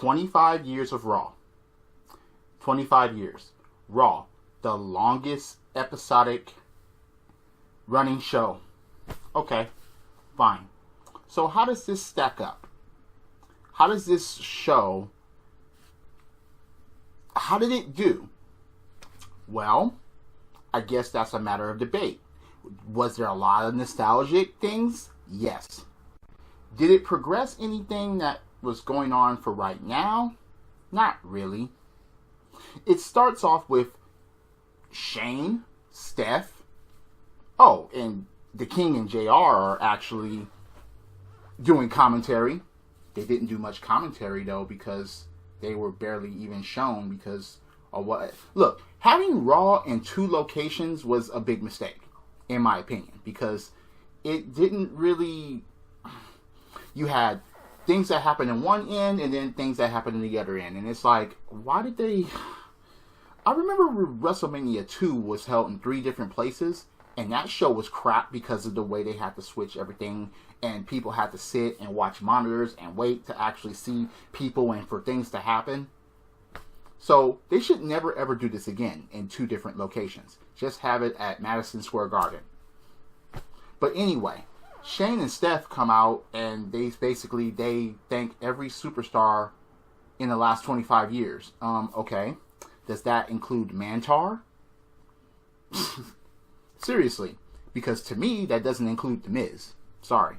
25 years of Raw. 25 years. Raw. The longest episodic running show. Okay, fine. So how does this stack up? How does this show, how did it do? Well, I guess that's a matter of debate. Was there a lot of nostalgic things? Yes. Did it progress anything that was going on for right now? Not really. It starts off with Shane, Steph, and the King and JR are actually doing commentary. They didn't do much commentary though because they were barely even shown because of what. Look, having Raw in 2 locations was a big mistake, in my opinion, because it didn't really. You had things that happened in one end and then things that happened in the other end, and it's like, why did they? I remember WrestleMania 2 was held in 3 different places, and that show was crap because of the way they had to switch everything, and people had to sit and watch monitors and wait to actually see people and for things to happen. So they should never ever do this again in 2 different locations. Just have it at Madison Square Garden. But anyway, Shane and Steph come out and they thank every superstar in the last 25 years. Okay. Does that include Mantar? Seriously. Because to me, that doesn't include The Miz. Sorry.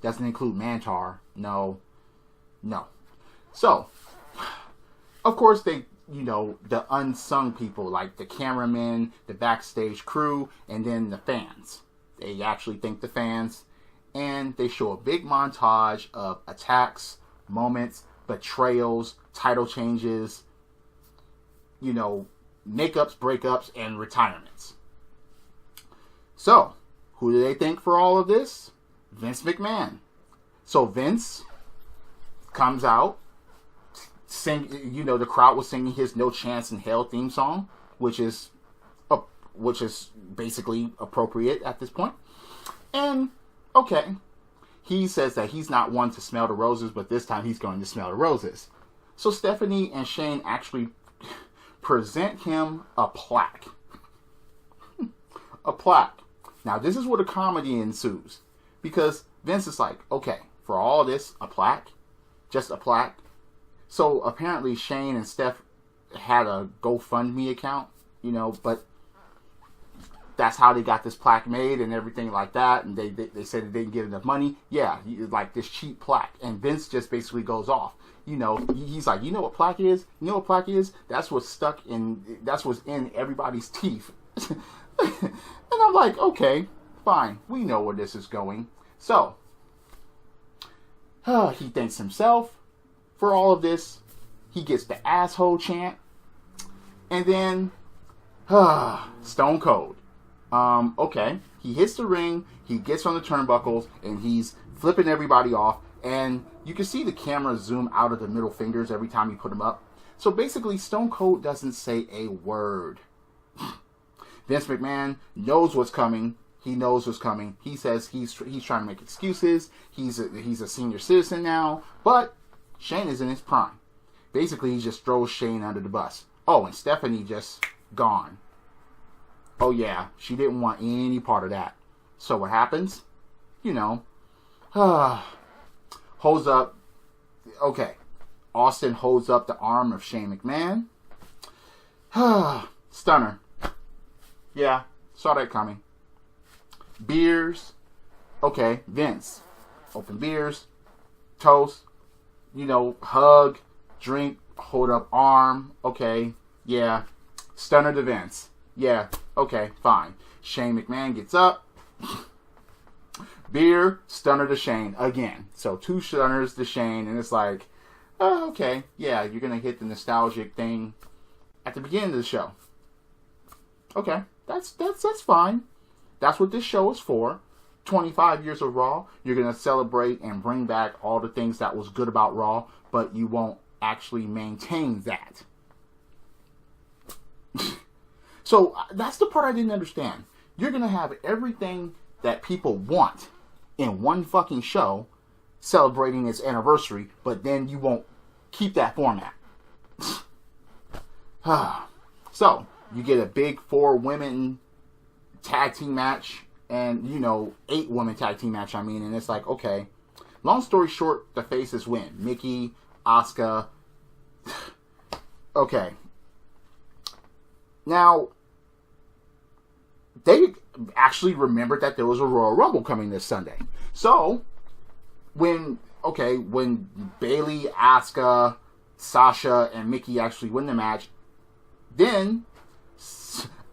Doesn't include Mantar. No. So, of course, they, the unsung people, like the cameramen, the backstage crew, and then the fans. They actually thank the fans. And they show a big montage of attacks, moments, betrayals, title changes, makeups, breakups, and retirements. So, who do they thank for all of this? Vince McMahon. So Vince comes out, the crowd was singing his No Chance in Hell theme song, which is basically appropriate at this point. And, okay, he says that he's not one to smell the roses, but this time he's going to smell the roses. So Stephanie and Shane actually present him a plaque. A plaque. Now, this is where the comedy ensues. Because Vince is like, okay, for all this, a plaque? Just a plaque? So, apparently, Shane and Steph had a GoFundMe account, but that's how they got this plaque made and everything like that. And they said they didn't get enough money. Yeah, like this cheap plaque. And Vince just basically goes off. He's like, you know what plaque is? You know what plaque is? That's what's in everybody's teeth. And I'm like, okay, fine. We know where this is going. So, he thanks himself for all of this. He gets the asshole chant. And then, Stone Cold. Okay. He hits the ring. He gets on the turnbuckles. And he's flipping everybody off. And you can see the camera zoom out of the middle fingers every time you put them up. So basically, Stone Cold doesn't say a word. Vince McMahon knows what's coming. He knows what's coming. He says he's trying to make excuses. He's a senior citizen now. But Shane is in his prime. Basically, he just throws Shane under the bus. Oh, and Stephanie just gone. Oh, yeah. She didn't want any part of that. So what happens? Holds up. Okay. Austin holds up the arm of Shane McMahon. Stunner. Yeah, saw that coming. Beers. Okay, Vince. Open beers. Toast. Hug. Drink. Hold up arm. Okay, yeah. Stunner to Vince. Yeah, okay, fine. Shane McMahon gets up. Beer. Stunner to Shane again. So 2 stunners to Shane, and it's like, oh, okay, yeah, you're going to hit the nostalgic thing at the beginning of the show. Okay. That's fine. That's what this show is for. 25 years of Raw. You're going to celebrate and bring back all the things that was good about Raw, but you won't actually maintain that. So that's the part I didn't understand. You're going to have everything that people want in one fucking show celebrating its anniversary, but then you won't keep that format. So, you get a big 4 women tag team match, and, 8 women tag team match, and it's like, okay. Long story short, the faces win. Mickey, Asuka. Okay. Now, they actually remembered that there was a Royal Rumble coming this Sunday. So, when Bayley, Asuka, Sasha, and Mickey actually win the match, then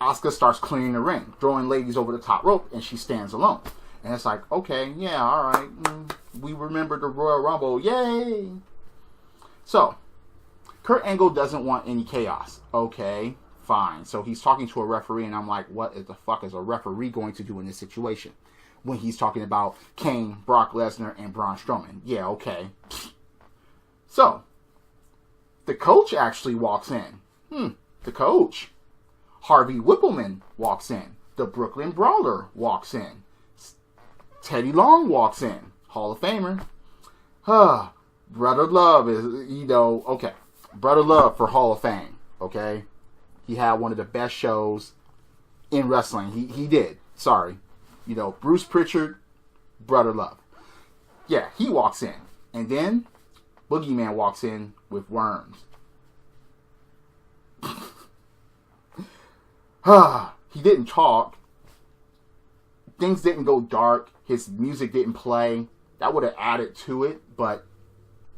Asuka starts clearing the ring, throwing ladies over the top rope, and she stands alone. And it's like, okay, yeah, all right, we remember the Royal Rumble, yay! So, Kurt Angle doesn't want any chaos. Okay, fine. So he's talking to a referee, and I'm like, what the fuck is a referee going to do in this situation? When he's talking about Kane, Brock Lesnar, and Braun Strowman. Yeah, okay. So, the coach actually walks in. The coach. Harvey Whippleman walks in. The Brooklyn Brawler walks in. Teddy Long walks in. Hall of Famer. Brother Love is, okay. Brother Love for Hall of Fame, okay? He had one of the best shows in wrestling. He did. Sorry. Bruce Pritchard, Brother Love. Yeah, he walks in. And then, Boogeyman walks in with worms. He didn't talk. Things didn't go dark. His music didn't play. That would have added to it, but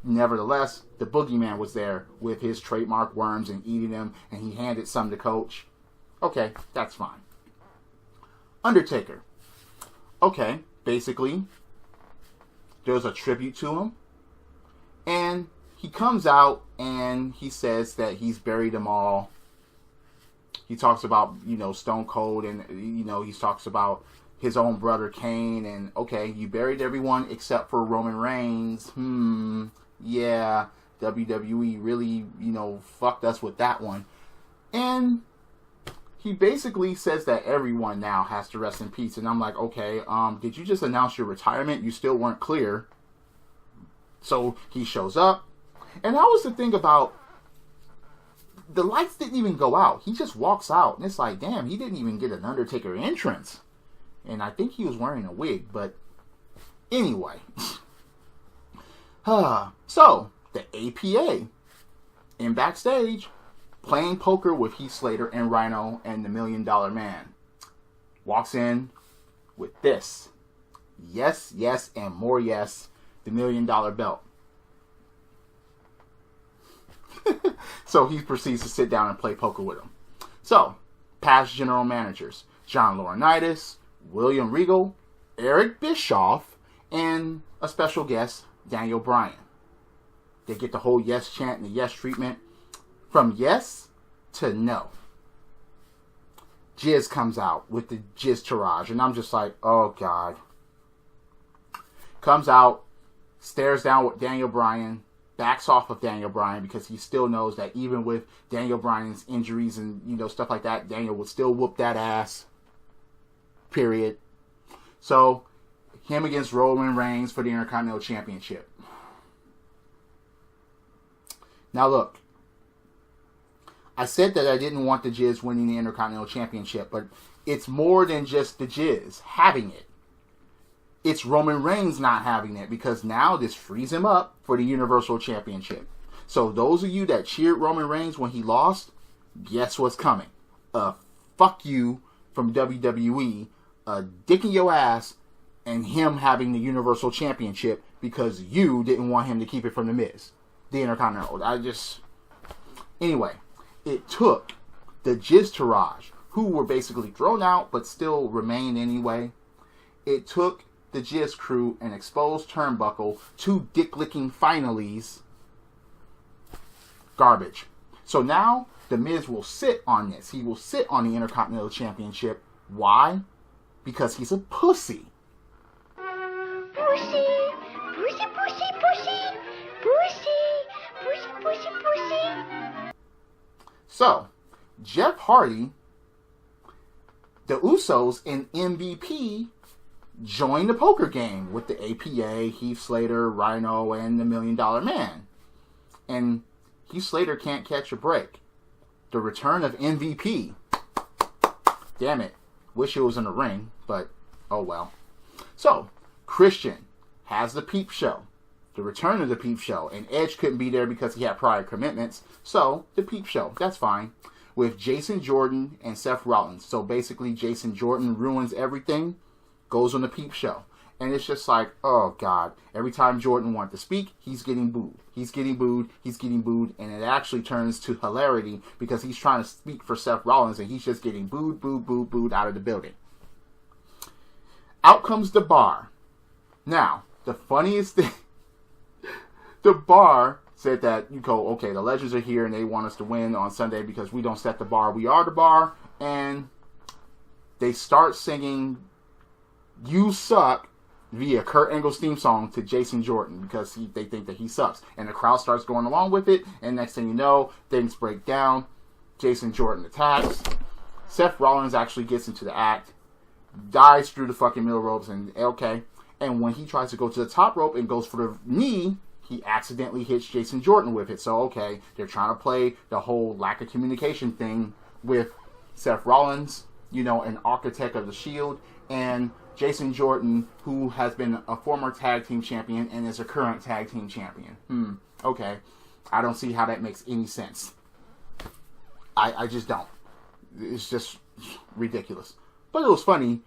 nevertheless, the Boogeyman was there with his trademark worms and eating them, and he handed some to Coach. Okay, that's fine. Undertaker. Okay, basically, there's a tribute to him, and he comes out and he says that he's buried them all. He talks about, Stone Cold, and, he talks about his own brother Kane, and, okay, you buried everyone except for Roman Reigns. Yeah, WWE really, fucked us with that one. And he basically says that everyone now has to rest in peace. And I'm like, okay, did you just announce your retirement? You still weren't clear. So he shows up. And that was the thing about, the lights didn't even go out. He just walks out. And it's like, damn, he didn't even get an Undertaker entrance. And I think he was wearing a wig. But anyway. So, the APA in backstage playing poker with Heath Slater and Rhino and the $1 Million Man walks in with this. Yes, yes, and more yes, the $1 Million belt. So he proceeds to sit down and play poker with him. So, past general managers, John Laurinaitis, William Regal, Eric Bischoff, and a special guest, Daniel Bryan. They get the whole yes chant and the yes treatment. From yes to no. Jizz comes out with the Jizz Taraj. And I'm just like, oh God. Comes out, stares down with Daniel Bryan, backs off of Daniel Bryan because he still knows that even with Daniel Bryan's injuries and, stuff like that, Daniel would still whoop that ass. Period. So, him against Roman Reigns for the Intercontinental Championship. Now look, I said that I didn't want the Jizz winning the Intercontinental Championship, but it's more than just the Jizz having it. It's Roman Reigns not having it, because now this frees him up for the Universal Championship. So those of you that cheered Roman Reigns when he lost, guess what's coming? Fuck you from WWE, a dick in your ass, and him having the Universal Championship because you didn't want him to keep it from The Miz. The Intercontinental. Anyway, it took the Jizz Taraj, who were basically thrown out but still remained anyway. It took the Jizz crew an exposed turnbuckle, 2 dick-licking finalies. Garbage. So now, The Miz will sit on this. He will sit on the Intercontinental Championship. Why? Because he's a pussy. Pussy, pussy, pussy, pussy, pussy, pussy, pussy, pussy. So, Jeff Hardy, the Usos, and MVP joined the poker game with the APA, Heath Slater, Rhino, and the $1 Million Man. And Heath Slater can't catch a break. The return of MVP. Damn it. Wish it was in the ring, but oh well. So, Christian has the Peep Show. The return of the Peep Show. And Edge couldn't be there because he had prior commitments. So, the Peep Show. That's fine. With Jason Jordan and Seth Rollins. So basically, Jason Jordan ruins everything. Goes on the Peep Show. And it's just like, oh God. Every time Jordan wants to speak, he's getting booed. He's getting booed. He's getting booed. And it actually turns to hilarity because he's trying to speak for Seth Rollins and he's just getting booed, booed, booed, booed out of the building. Out comes the Bar. Now, the funniest thing, the Bar said that, you go, okay, the Legends are here and they want us to win on Sunday because we don't set the bar. We are the bar. And they start singing You Suck via Kurt Angle's theme song to Jason Jordan because they think that he sucks. And the crowd starts going along with it. And next thing you know, things break down. Jason Jordan attacks. Seth Rollins actually gets into the act. Dives through the fucking middle ropes. And okay. And when he tries to go to the top rope and goes for the knee, he accidentally hits Jason Jordan with it. So, okay, they're trying to play the whole lack of communication thing with Seth Rollins, you know, an architect of the Shield, and Jason Jordan, who has been a former tag team champion and is a current tag team champion. Okay. I don't see how that makes any sense. I just don't. It's just ridiculous. But it was funny.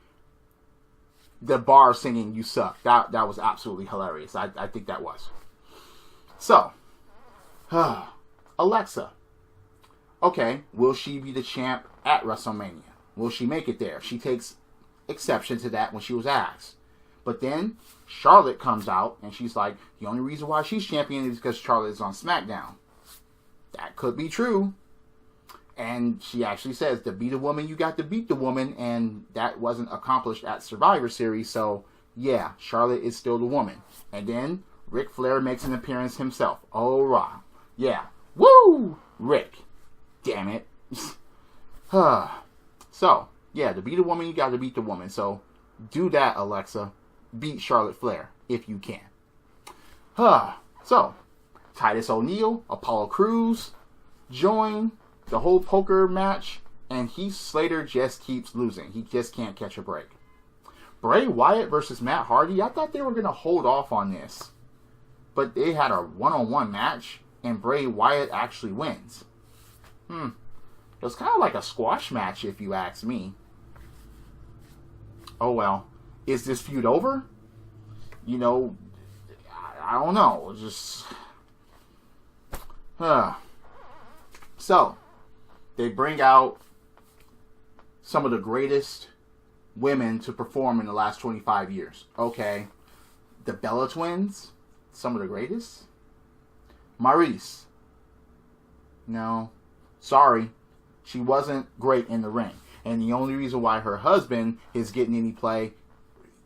The Bar singing You Suck. That was absolutely hilarious. I think that was. So, Alexa. Okay, will she be the champ at WrestleMania? Will she make it there? She takes exception to that when she was asked. But then Charlotte comes out and she's like, the only reason why she's champion is because Charlotte is on SmackDown. That could be true. And she actually says, to beat a woman, you got to beat the woman. And that wasn't accomplished at Survivor Series. So, yeah, Charlotte is still the woman. And then Ric Flair makes an appearance himself. Oh, wow. Yeah. Woo! Rick. Damn it. So, yeah, to beat a woman, you got to beat the woman. So, do that, Alexa. Beat Charlotte Flair, if you can. So, Titus O'Neil, Apollo Crews, join the whole poker match, and Heath Slater just keeps losing. He just can't catch a break. Bray Wyatt versus Matt Hardy, I thought they were going to hold off on this. But they had a one-on-one match, and Bray Wyatt actually wins. It was kind of like a squash match, if you ask me. Oh well. Is this feud over? You know, I don't know. Just... So, they bring out some of the greatest women to perform in the last 25 years. Okay. The Bella Twins, some of the greatest. Maryse. No. Sorry. She wasn't great in the ring. And the only reason why her husband is getting any play,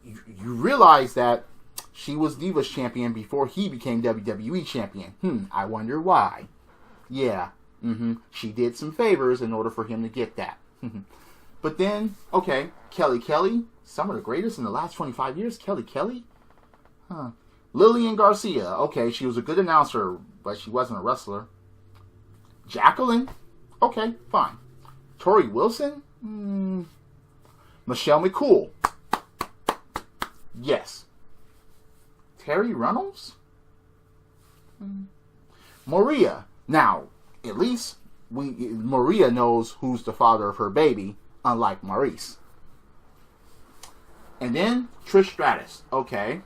you realize that she was Divas champion before he became WWE champion. I wonder why. Yeah. She did some favors in order for him to get that. But then, okay, Kelly, some of the greatest in the last 25 years. Kelly? Lillian Garcia, okay, she was a good announcer, but she wasn't a wrestler. Jacqueline, okay, fine. Tori Wilson? Michelle McCool. Yes. Terry Runnels? Maria. Now, at least Maria knows who's the father of her baby, unlike Maryse. And then Trish Stratus. Okay.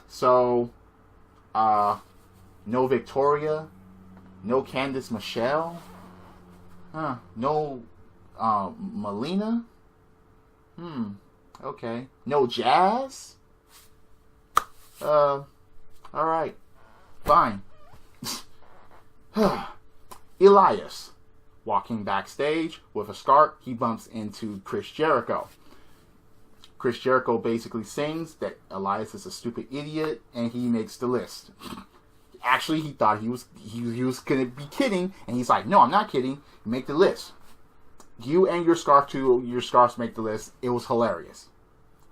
So, no Victoria, no Candice Michelle, no Melina. Okay. No Jazz. Alright. Fine. Elias. Walking backstage with a scarf, he bumps into Chris Jericho. Chris Jericho basically sings that Elias is a stupid idiot, and he makes the list. Actually, he thought he was gonna be kidding, and he's like, "No, I'm not kidding. Make the list. You and your scarves make the list." It was hilarious,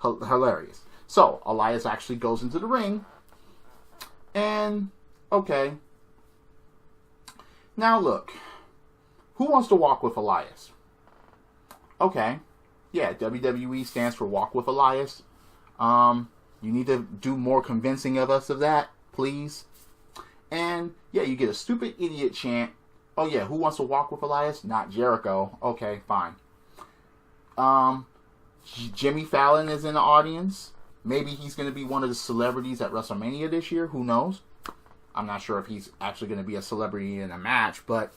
hilarious. So Elias actually goes into the ring, and okay, Now look, who wants to walk with Elias? Okay, yeah, WWE stands for Walk with Elias. You need to do more convincing of us of that, please. And yeah, you get a stupid idiot chant. Oh yeah, who wants to walk with Elias? Not Jericho. Okay, fine. Jimmy Fallon is in the audience. Maybe he's going to be one of the celebrities at WrestleMania this year. Who knows? I'm not sure if he's actually going to be a celebrity in a match, but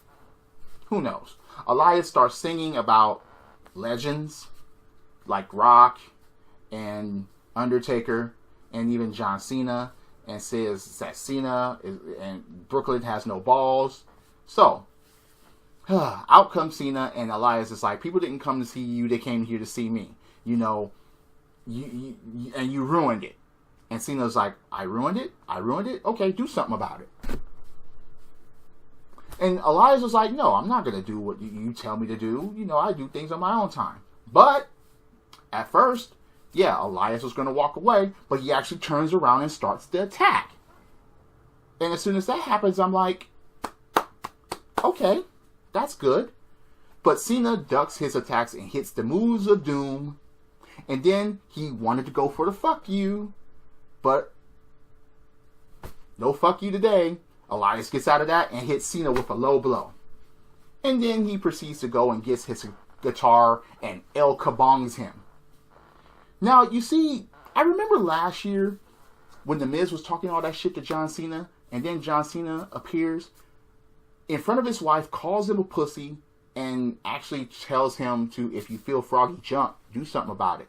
who knows? Elias starts singing about legends like Rock and Undertaker and even John Cena, and says that Cena and Brooklyn has no balls. So, out comes Cena, and Elias is like, people didn't come to see you, they came here to see me. You know, you ruined it. And Cena's like, I ruined it? I ruined it? Okay, do something about it. And Elias was like, no, I'm not going to do what you tell me to do. You know, I do things on my own time. But, at first, yeah, Elias was going to walk away, but he actually turns around and starts the attack. And as soon as that happens, I'm like, okay, that's good. But Cena ducks his attacks and hits the moves of doom. And then he wanted to go for the fuck you. But no fuck you today. Elias gets out of that and hits Cena with a low blow. And then he proceeds to go and gets his guitar and El Kabongs him. Now, you see, I remember last year when The Miz was talking all that shit to John Cena, and then John Cena appears in front of his wife, calls him a pussy, and actually tells him to, if you feel froggy jump, do something about it.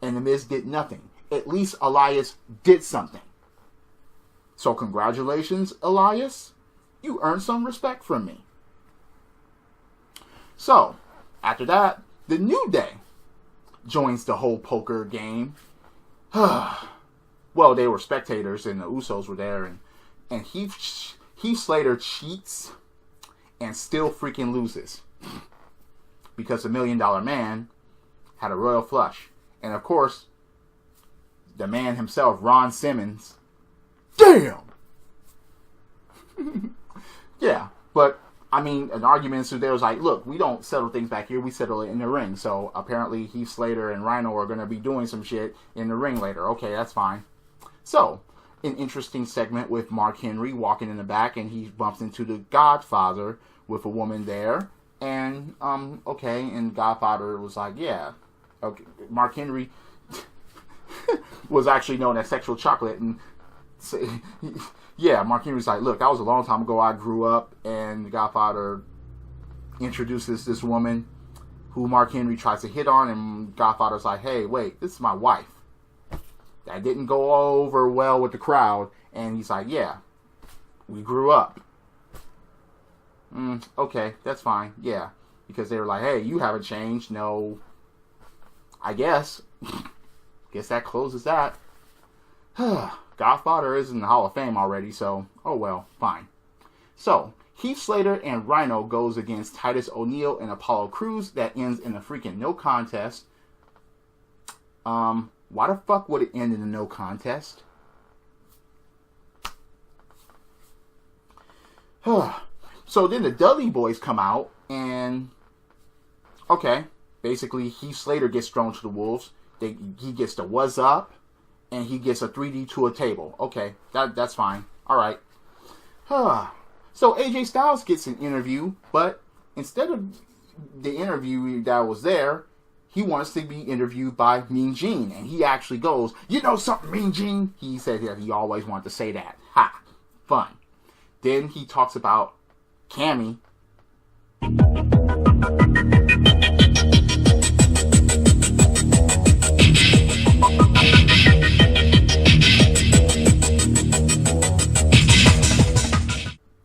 And The Miz did nothing. At least Elias did something. So congratulations, Elias. You earned some respect from me. So, after that, the New Day joins the whole poker game. Well, they were spectators and the Usos were there, and Heath Slater cheats and still freaking loses. Because the $1 Million Man had a royal flush. And of course, the man himself, Ron Simmons. Damn! Yeah, but I mean, an argument so there was like, look, we don't settle things back here, we settle it in the ring. So apparently Heath Slater and Rhino are going to be doing some shit in the ring later. Okay, that's fine. So, an interesting segment with Mark Henry walking in the back, and he bumps into the Godfather with a woman there. And, okay, and Godfather was like, yeah. Okay, Mark Henry was actually known as Sexual Chocolate, and yeah, Mark Henry's like, look, that was a long time ago. I grew up, and the Godfather introduces this woman who Mark Henry tries to hit on, and Godfather's like, hey, wait, this is my wife. That didn't go over well with the crowd, and he's like, yeah, we grew up. Okay, that's fine, yeah, because they were like, hey, you haven't changed. No, I guess that closes that. Godfather is in the Hall of Fame already, so, oh well, fine. So, Heath Slater and Rhino goes against Titus O'Neil and Apollo Crews. That ends in a freaking no contest. Why the fuck would it end in a no contest? So then the Dudley Boys come out, and okay, basically Heath Slater gets thrown to the wolves. He gets the what's up, and he gets a 3D to a table. Okay, that's fine. All right. So AJ Styles gets an interview, but instead of the interview that was there, he wants to be interviewed by Mean Gene, and he actually goes, you know something, Mean Gene? He said that he always wanted to say that. Ha! Fun. Then he talks about Cammy.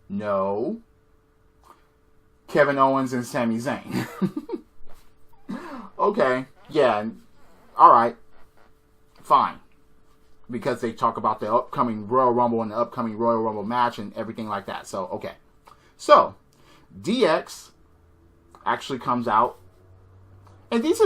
No. Kevin Owens and Sami Zayn. Okay, yeah, alright, fine. Because they talk about the upcoming Royal Rumble and the upcoming Royal Rumble match and everything like that, so, okay. So, DX actually comes out, and this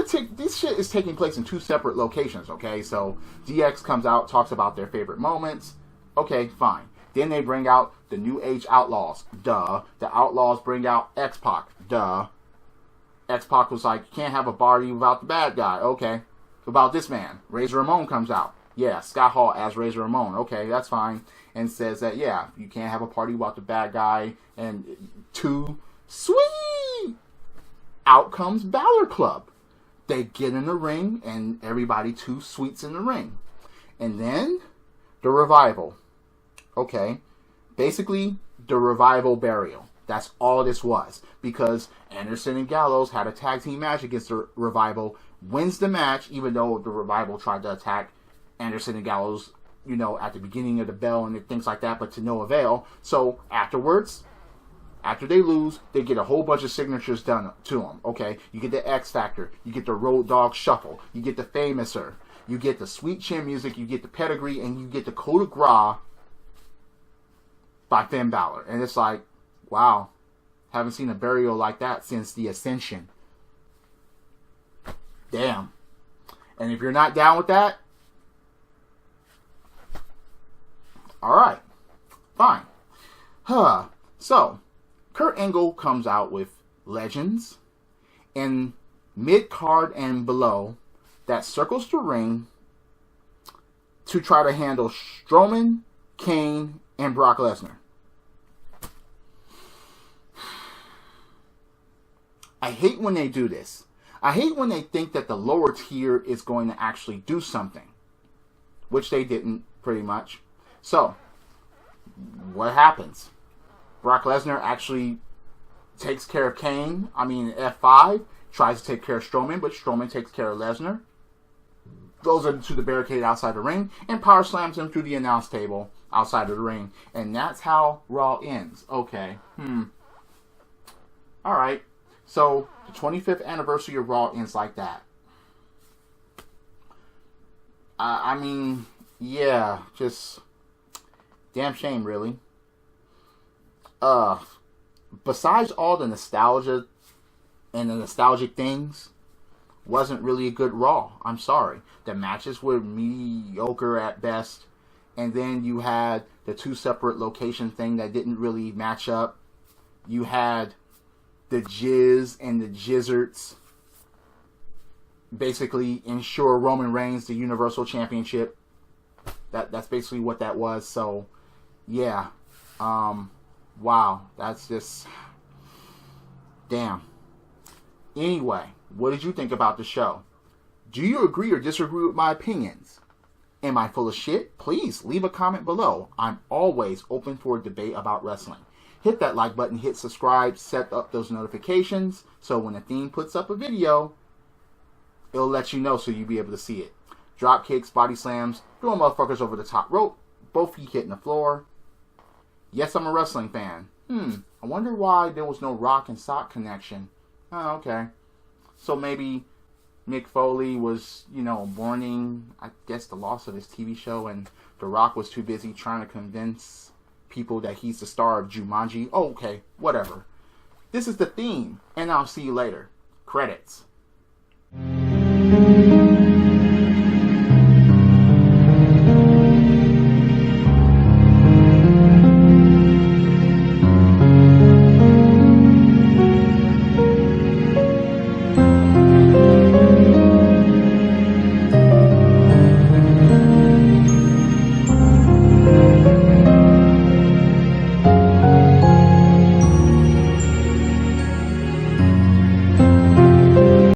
shit is taking place in two separate locations, okay? So, DX comes out, talks about their favorite moments, okay, fine. Then they bring out the New Age Outlaws. Duh. The Outlaws bring out X-Pac. Duh. X-Pac was like, you can't have a party without the bad guy. Okay. About this man. Razor Ramon comes out. Yeah, Scott Hall as Razor Ramon. Okay, that's fine. And says that, yeah, you can't have a party without the bad guy. And two, sweet! Out comes Balor Club. They get in the ring, and everybody two sweets in the ring. And then, the Revival. Okay. Basically, the Revival burial. That's all this was. Because Anderson and Gallows had a tag team match against the Revival. Wins the match, even though the Revival tried to attack Anderson and Gallows, you know, at the beginning of the bell and things like that, but to no avail. So, afterwards, after they lose, they get a whole bunch of signatures done to them, okay? You get the X Factor, you get the Road Dogg Shuffle, you get the Famouser, you get the Sweet Chin Music, you get the Pedigree, and you get the Coup de Grace by Finn Balor. And it's like, wow, haven't seen a burial like that since the Ascension. Damn. And if you're not down with that, alright, fine. So, Kurt Angle comes out with Legends in mid-card and below that circles the ring to try to handle Strowman, Kane, and Brock Lesnar. I hate when they do this. I hate when they think that the lower tier is going to actually do something, which they didn't, pretty much. So, what happens? Brock Lesnar actually takes care of Kane. F5 tries to take care of Strowman, but Strowman takes care of Lesnar. Goes into the barricade outside the ring and power slams him through the announce table outside of the ring. And that's how Raw ends. Okay. Alright. So, the 25th anniversary of Raw ends like that. Yeah, just damn shame, really. Besides all the nostalgia and the nostalgic things, wasn't really a good Raw. I'm sorry. The matches were mediocre at best. And then you had the two separate location thing that didn't really match up. You had the Jizz and the Jizzards basically ensure Roman Reigns the Universal Championship. That's basically what that was. So, yeah. Wow. That's just... damn. Anyway, what did you think about the show? Do you agree or disagree with my opinions? Am I full of shit? Please leave a comment below. I'm always open for a debate about wrestling. Hit that like button, hit subscribe, set up those notifications so when the theme puts up a video, it'll let you know so you'll be able to see it. Drop kicks, body slams, throwing motherfuckers over the top rope, both feet hitting the floor. Yes, I'm a wrestling fan. I wonder why there was no Rock and Sock connection. Oh, okay. So maybe Mick Foley was, mourning, I guess, the loss of his TV show, and The Rock was too busy trying to convince people that he's the star of Jumanji. Oh, okay, whatever. This is the theme, and I'll see you later. Credits.